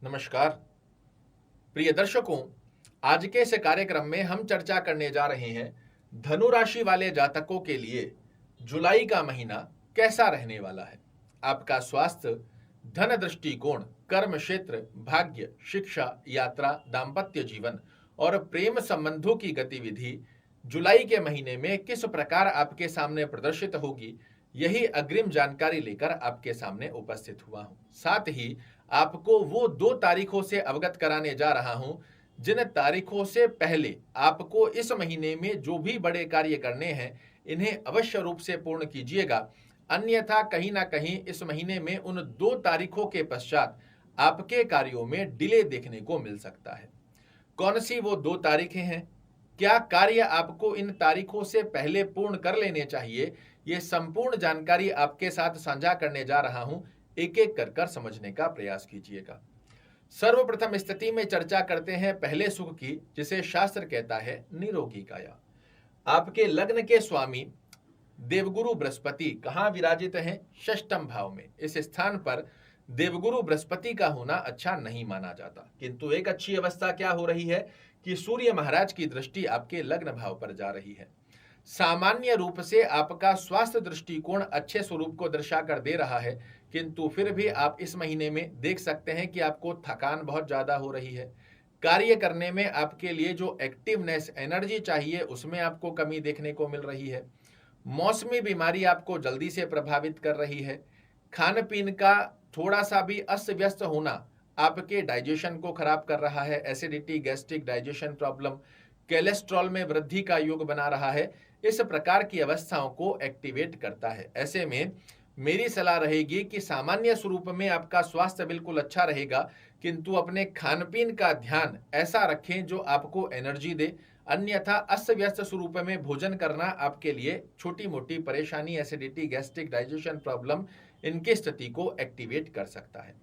नमस्कार प्रिय दर्शकों, आज के इस कार्यक्रम में हम चर्चा करने जा रहे हैं धनु राशि वाले जातकों के लिए जुलाई का महीना कैसा रहने वाला है। आपका स्वास्थ्य, धन दृष्टिकोण, कर्म क्षेत्र, भाग्य, शिक्षा, यात्रा, दाम्पत्य जीवन और प्रेम संबंधों की गतिविधि जुलाई के महीने में किस प्रकार आपके सामने प्रदर्शित होगी, यही अग्रिम जानकारी लेकर आपके सामने उपस्थित हुआ हूं। साथ ही आपको वो 2 तारीखों से अवगत कराने जा रहा हूं जिन तारीखों से पहले आपको इस महीने में जो भी बड़े कार्य करने हैं इन्हें अवश्य रूप से पूर्ण कीजिएगा, अन्यथा कहीं ना कहीं इस महीने में उन 2 तारीखों के पश्चात आपके कार्यों में डिले देखने को मिल सकता है। कौन सी वो 2 तारीखें हैं, क्या कार्य आपको इन तारीखों से पहले पूर्ण कर लेने चाहिए, ये संपूर्ण जानकारी आपके साथ साझा करने जा रहा हूं। एक एक कर समझने का प्रयास कीजिएगा। सर्वप्रथम स्थिति में चर्चा करते हैं पहले सुख की, जिसे शास्त्र कहता है निरोगी काया। आपके लग्न के स्वामी देवगुरु बृहस्पति कहाँ विराजित हैं? षष्ठम भाव में। इस स्थान पर देवगुरु बृहस्पति का होना अच्छा नहीं माना जाता, किंतु एक अच्छी अवस्था क्या हो रही है कि सूर्य महाराज की दृष्टि आपके लग्न भाव पर जा रही है। सामान्य रूप से आपका स्वास्थ्य दृष्टिकोण अच्छे स्वरूप को दर्शाकर दे रहा है, किंतु फिर भी आप इस महीने में देख सकते हैं कि आपको थकान बहुत ज्यादा हो रही है। कार्य करने में आपके लिए जो एक्टिवनेस, एनर्जी चाहिए, उसमें आपको कमी देखने को मिल रही है। मौसमी बीमारी आपको जल्दी से प्रभावित कर रही है। खान पीन का थोड़ा सा भी अस्त व्यस्त होना आपके डाइजेशन को खराब कर रहा है। Acidity, gastric, digestion problem, cholesterol में वृद्धि का योग बना रहा है। इस प्रकार की अवस्थाओं को एक्टिवेट करता है। ऐसे में मेरी सलाह रहेगी कि सामान्य स्वरूप में आपका स्वास्थ्य बिल्कुल अच्छा रहेगा, किंतु अपने खान पीन का ध्यान ऐसा रखें जो आपको एनर्जी दे, अन्यथा अस्त व्यस्त स्वरूप में भोजन करना आपके लिए छोटी मोटी परेशानी, एसिडिटी, गैस्ट्रिक, डाइजेशन प्रॉब्लम, इनकी स्थिति को एक्टिवेट कर सकता है।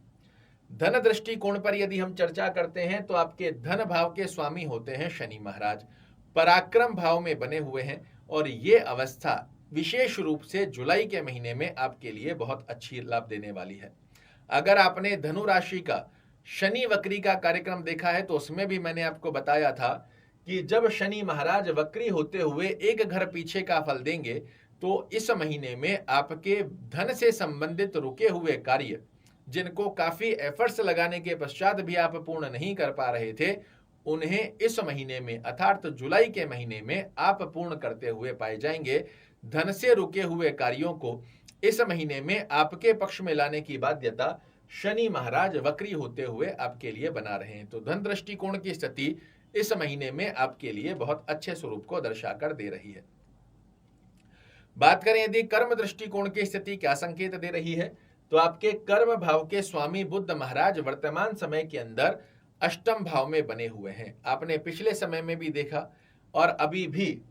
धन दृष्टिकोण पर यदि हम चर्चा करते हैं तो आपके धन भाव के स्वामी होते हैं शनि महाराज, पराक्रम भाव में बने हुए हैं और ये अवस्था विशेष रूप से जुलाई के महीने में आपके लिए बहुत अच्छी लाभ देने वाली है। अगर आपने धनु राशि का शनि वक्री का कार्यक्रम देखा है तो उसमें भी मैंने आपको बताया था कि जब शनि महाराज वक्री होते हुए एक घर पीछे का फल देंगे तो इस महीने में आपके धन से संबंधित रुके हुए कार्य, जिनको काफी एफर्ट्स लगाने के पश्चात भी आप पूर्ण नहीं कर पा रहे थे, उन्हें इस महीने में अर्थात जुलाई के महीने में आप पूर्ण करते हुए पाए जाएंगे। धन से रुके हुए कार्यों को इस महीने में आपके पक्ष में लाने की बाध्यता शनि महाराज वक्री होते हुए आपके लिए बना रहे हैं। तो धन दृष्टिकोण की स्थिति इस महीने में आपके लिए बहुत अच्छे स्वरूप को दर्शाकर दे रही है। बात करें यदि कर्म दृष्टिकोण की स्थिति क्या संकेत दे रही है, तो आपके कर्म भाव के स्वामी बुध महाराज वर्तमान समय के अंदर अष्टम भाव में बने हुए हैं। आपने पिछले समय में भी देखा और अभी भी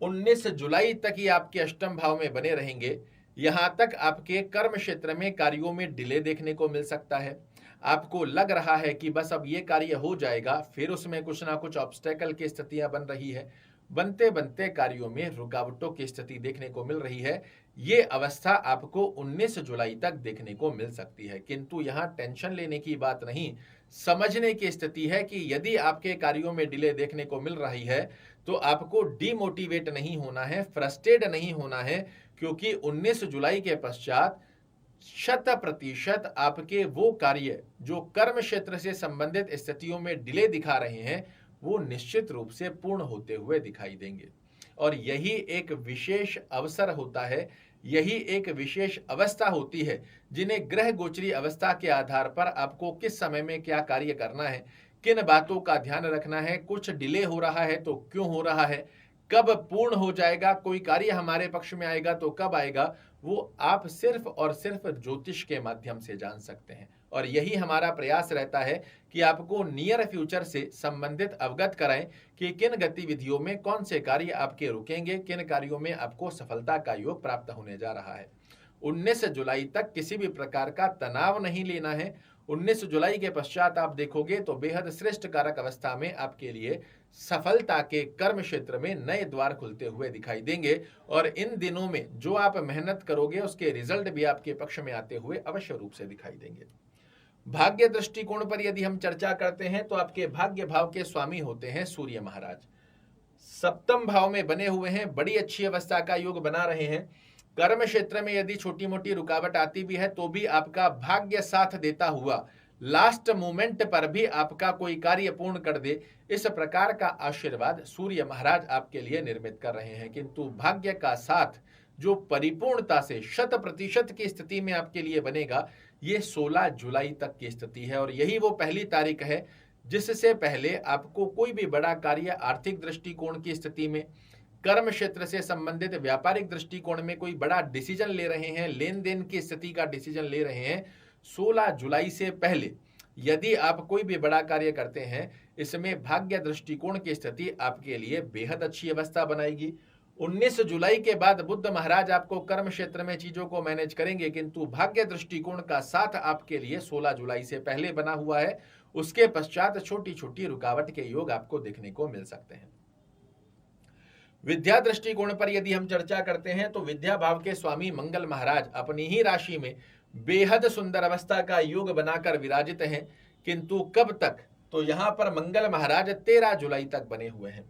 19 जुलाई तक ही आपके अष्टम भाव में बने रहेंगे। यहां तक आपके कर्म क्षेत्र में कार्यों में डिले देखने को मिल सकता है। आपको लग रहा है कि बस अब ये कार्य हो जाएगा, फिर उसमें कुछ ना कुछ ऑब्स्टेकल की स्थितियां बन रही है। बनते बनते कार्यों में रुकावटों की स्थिति देखने को मिल रही है। ये अवस्था आपको 19 जुलाई तक देखने को मिल सकती है, किंतु यहाँ टेंशन लेने की बात नहीं, समझने की स्थिति है कि यदि आपके कार्यों में डिले देखने को मिल रही है तो आपको डीमोटिवेट नहीं होना है, फ्रस्ट्रेट नहीं होना है, क्योंकि 19 जुलाई के पश्चात 100% आपके वो कार्य जो कर्म क्षेत्र से संबंधित स्थितियों में डिले दिखा रहे हैं वो निश्चित रूप से पूर्ण होते हुए दिखाई देंगे। और यही एक विशेष अवसर होता है, यही एक विशेष अवस्था होती है जिन्हें ग्रह गोचरी अवस्था के आधार पर आपको किस समय में क्या कार्य करना है, किन बातों का ध्यान रखना है, कुछ डिले हो रहा है तो क्यों हो रहा है, कब पूर्ण हो जाएगा, कोई कार्य हमारे पक्ष में आएगा तो कब आएगा, वो आप सिर्फ और सिर्फ ज्योतिष के माध्यम से जान सकते हैं। और यही हमारा प्रयास रहता है कि आपको नियर फ्यूचर से संबंधित अवगत कराएं कि किन गतिविधियों में कौन से कार्य आपके रुकेंगे, किन कार्यों में आपको सफलता का योग प्राप्त होने जा रहा है। 19 जुलाई तक किसी भी प्रकार का तनाव नहीं लेना है। 19 जुलाई के पश्चात आप देखोगे तो बेहद श्रेष्ठ कारक अवस्था में आपके लिए सफलता के कर्म क्षेत्र में नए द्वार खुलते हुए दिखाई देंगे और इन दिनों में जो आप मेहनत करोगे उसके रिजल्ट भी आपके पक्ष में आते हुए अवश्य रूप से दिखाई देंगे। भाग्य दृष्टिकोण पर यदि हम चर्चा करते हैं तो आपके भाग्य भाव के स्वामी होते हैं सूर्य महाराज। सप्तम भाव में बने हुए हैं, बड़ी अच्छी अवस्था का योग बना रहे हैं। कर्म क्षेत्र में यदि छोटी मोटी रुकावट आती भी है तो भी आपका भाग्य साथ देता हुआ लास्ट मोमेंट पर भी आपका कोई कार्य पूर्ण कर दे, इस प्रकार का आशीर्वाद सूर्य महाराज आपके लिए निर्मित कर रहे हैं। किंतु भाग्य का साथ जो परिपूर्णता से 100% की स्थिति में आपके लिए बनेगा, ये 16 जुलाई तक की स्थिति है और यही वो पहली तारीख है जिससे पहले आपको कोई भी बड़ा कार्य आर्थिक दृष्टिकोण की स्थिति में, कर्म क्षेत्र से संबंधित व्यापारिक दृष्टिकोण में कोई बड़ा डिसीजन ले रहे हैं, लेन देन की स्थिति का डिसीजन ले रहे हैं, 16 जुलाई से पहले यदि आप कोई भी बड़ा कार्य करते हैं, इसमें भाग्य दृष्टिकोण की स्थिति आपके लिए बेहद अच्छी अवस्था बनाएगी। 19 जुलाई के बाद बुध महाराज आपको कर्म क्षेत्र में चीजों को मैनेज करेंगे, किंतु भाग्य दृष्टिकोण का साथ आपके लिए 16 जुलाई से पहले बना हुआ है। उसके पश्चात छोटी छोटी रुकावट के योग आपको देखने को मिल सकते हैं। विद्या दृष्टिकोण पर यदि हम चर्चा करते हैं तो विद्या भाव के स्वामी मंगल महाराज अपनी ही राशि में बेहद सुंदर अवस्था का योग बनाकर विराजित हैं, किंतु कब तक, तो यहां पर मंगल महाराज 13 जुलाई तक बने हुए हैं।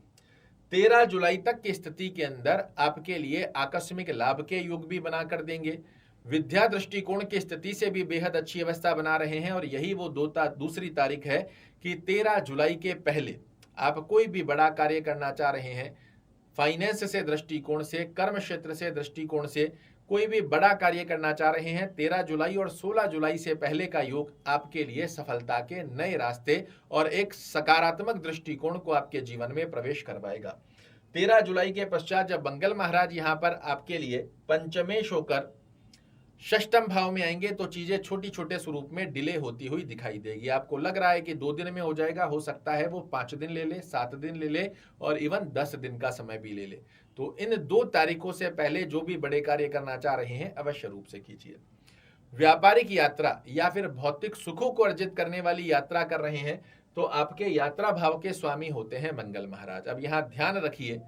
13 जुलाई तक की स्थिति के अंदर आपके लिए आकस्मिक लाभ के योग भी बनाकर देंगे। विद्या दृष्टिकोण की स्थिति से भी बेहद अच्छी अवस्था बना रहे हैं और यही वो दूसरी तारीख है कि 13 जुलाई के पहले आप कोई भी बड़ा कार्य करना चाह रहे हैं, फाइनेंस से दृष्टिकोण से, कर्म क्षेत्र से दृष्टिकोण से कोई भी बड़ा कार्य करना चाह रहे हैं, 13 जुलाई और 16 जुलाई से पहले का योग आपके लिए सफलता के नए रास्ते और एक सकारात्मक दृष्टिकोण को आपके जीवन में प्रवेश करवाएगा। 13 जुलाई के पश्चात जब मंगल महाराज यहाँ पर आपके लिए पंचमेश होकर षष्ठम भाव में आएंगे तो चीजें छोटी छोटे स्वरूप में डिले होती हुई दिखाई देगी। आपको लग रहा है कि 2 दिन में हो जाएगा, हो सकता है वो 5 दिन ले ले, 7 दिन ले ले और इवन 10 दिन का समय भी ले ले। तो इन 2 तारीखों से पहले जो भी बड़े कार्य करना चाह रहे हैं अवश्य रूप से कीजिए। व्यापारिक यात्रा या फिर भौतिक सुखों को अर्जित करने वाली यात्रा कर रहे हैं तो आपके यात्रा भाव के स्वामी होते हैं मंगल महाराज। अब यहाँ ध्यान रखिए,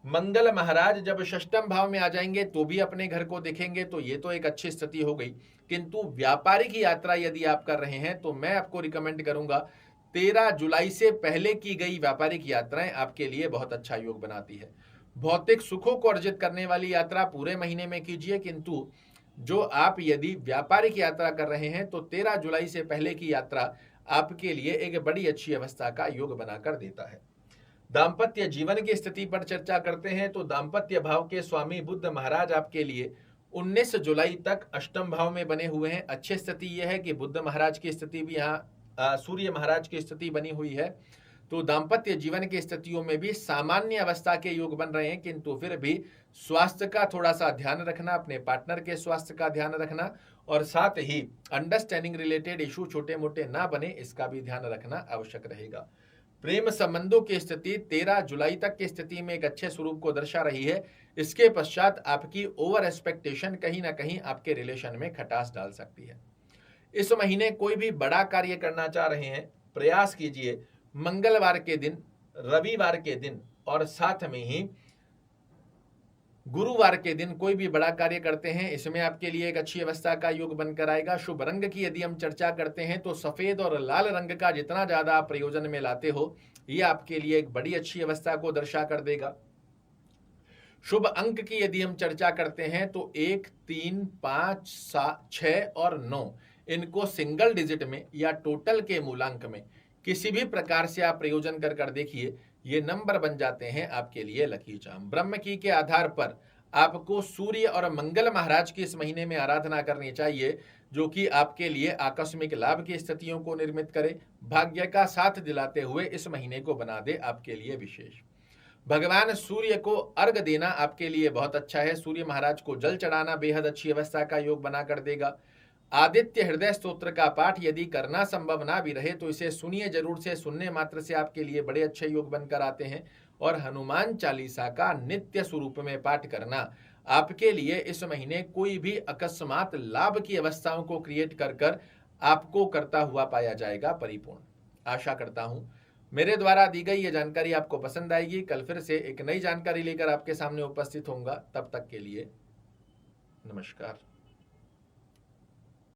मंगल महाराज जब षष्ठम भाव में आ जाएंगे तो भी अपने घर को देखेंगे, तो ये तो एक अच्छी स्थिति हो गई। किंतु व्यापारिक यात्रा यदि आप कर रहे हैं तो मैं आपको रिकमेंड करूंगा 13 जुलाई से पहले की गई व्यापारिक यात्राएं आपके लिए बहुत अच्छा योग बनाती है। भौतिक सुखों को अर्जित करने वाली यात्रा पूरे महीने में कीजिए, किंतु जो आप यदि व्यापारिक यात्रा कर रहे हैं तो 13 जुलाई से पहले की यात्रा आपके लिए एक बड़ी अच्छी अवस्था का योग बनाकर देता है। दाम्पत्य जीवन की स्थिति पर चर्चा करते हैं तो दाम्पत्य भाव के स्वामी बुध महाराज आपके लिए 19 जुलाई तक अष्टम भाव में बने हुए हैं। अच्छी स्थिति यह है कि बुध महाराज की स्थिति भी यहाँ सूर्य महाराज की स्थिति बनी हुई है, तो दाम्पत्य जीवन की स्थितियों में भी सामान्य अवस्था के योग बन रहे हैं, किंतु फिर भी स्वास्थ्य का थोड़ा सा ध्यान रखना, अपने पार्टनर के स्वास्थ्य का ध्यान रखना और साथ ही अंडरस्टैंडिंग रिलेटेड इशू छोटे मोटे ना बने, इसका भी ध्यान रखना आवश्यक रहेगा। प्रेम संबंधों की स्थिति 13 जुलाई तक की स्थिति में एक अच्छे स्वरूप को दर्शा रही है। इसके पश्चात आपकी ओवर एक्सपेक्टेशन कहीं ना कहीं आपके रिलेशन में खटास डाल सकती है। इस महीने कोई भी बड़ा कार्य करना चाह रहे हैं, प्रयास कीजिए मंगलवार के दिन, रविवार के दिन और साथ में ही गुरुवार के दिन कोई भी बड़ा कार्य करते हैं, इसमें आपके लिए एक अच्छी अवस्था का योग बनकर आएगा। शुभ रंग की यदि हम चर्चा करते हैं तो सफेद और लाल रंग का जितना ज्यादा आप प्रयोजन में लाते हो, ये आपके लिए एक बड़ी अच्छी अवस्था को दर्शा कर देगा। शुभ अंक की यदि हम चर्चा करते हैं तो 1, 3, 5, 7, 6 और 9 इनको सिंगल डिजिट में या टोटल के मूलांक में किसी भी प्रकार से आप प्रयोजन कर देखिए, ये नंबर बन जाते हैं आपके लिए लकी चार्म। ब्रह्म की के आधार पर आपको सूर्य और मंगल महाराज की इस महीने में आराधना करनी चाहिए, जो कि आपके लिए आकस्मिक लाभ की स्थितियों को निर्मित करे, भाग्य का साथ दिलाते हुए इस महीने को बना दे आपके लिए विशेष। भगवान सूर्य को अर्घ देना आपके लिए बहुत अच्छा है। सूर्य महाराज को जल चढ़ाना बेहद अच्छी अवस्था का योग बना कर देगा। आदित्य हृदय स्तोत्र का पाठ यदि करना संभव ना भी रहे तो इसे सुनिए जरूर से, सुनने मात्र से आपके लिए बड़े अच्छे योग बनकर आते हैं। और हनुमान चालीसा का नित्य स्वरूप में पाठ करना आपके लिए इस महीने कोई भी अकस्मात लाभ की अवस्थाओं को क्रिएट कर आपको करता हुआ पाया जाएगा परिपूर्ण। आशा करता हूं मेरे द्वारा दी गई ये जानकारी आपको पसंद आएगी। कल फिर से एक नई जानकारी लेकर आपके सामने उपस्थित होऊंगा। तब तक के लिए नमस्कार।